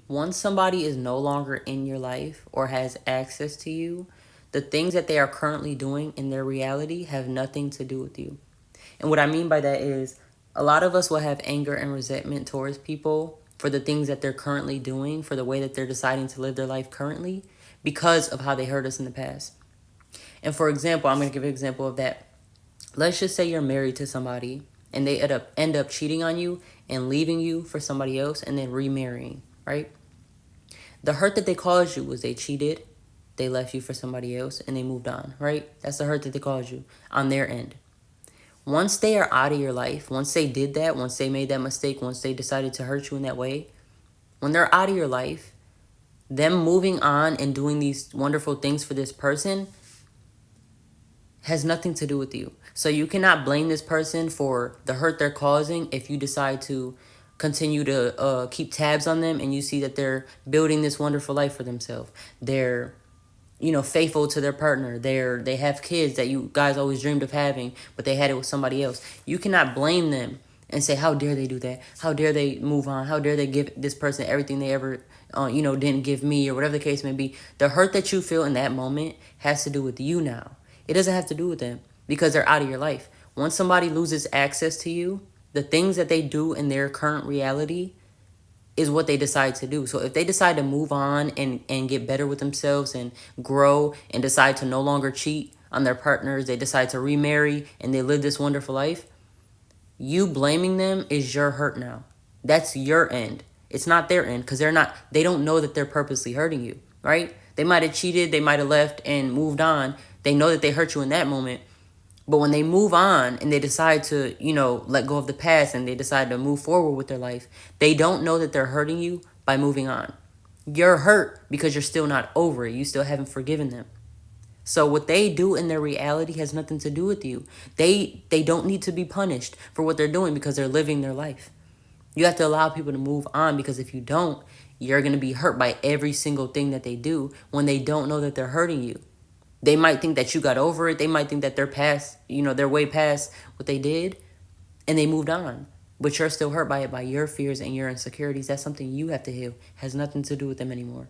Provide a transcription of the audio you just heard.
Once somebody is no longer in your life or has access to you, the things that they are currently doing in their reality have nothing to do with you. And what I mean by that is a lot of us will have anger and resentment towards people for the things that they're currently doing, for the way that they're deciding to live their life currently, because of how they hurt us in the past. And for example, I'm going to give you an example of that. Let's just say you're married to somebody and they end up cheating on you and leaving you for somebody else and then remarrying, right? The hurt that they caused you was they cheated, they left you for somebody else, and they moved on, right? That's the hurt that they caused you on their end. Once they are out of your life, once they did that, once they made that mistake, once they decided to hurt you in that way, when they're out of your life, them moving on and doing these wonderful things for this person has nothing to do with you. So you cannot blame this person for the hurt they're causing if you decide to continue to keep tabs on them and you see that they're building this wonderful life for themselves. They're faithful to their partner. They have kids that you guys always dreamed of having, but they had it with somebody else. You cannot blame them and say, how dare they do that? How dare they move on? How dare they give this person everything they ever, didn't give me, or whatever the case may be. The hurt that you feel in that moment has to do with you now. It doesn't have to do with them because they're out of your life. Once somebody loses access to you, the things that they do in their current reality is what they decide to do. So if they decide to move on and get better with themselves and grow and decide to no longer cheat on their partners, they decide to remarry and they live this wonderful life, you blaming them is your hurt now. That's your end. It's not their end because they don't know that they're purposely hurting you, right? They might have cheated, they might have left and moved on. They know that they hurt you in that moment. But when they move on and they decide to, let go of the past and they decide to move forward with their life, they don't know that they're hurting you by moving on. You're hurt because you're still not over it. You still haven't forgiven them. So what they do in their reality has nothing to do with you. They don't need to be punished for what they're doing because they're living their life. You have to allow people to move on because if you don't, you're going to be hurt by every single thing that they do when they don't know that they're hurting you. They might think that you got over it. They might think that they're past, they're way past what they did and they moved on. But you're still hurt by it, by your fears and your insecurities. That's something you have to heal. It has nothing to do with them anymore.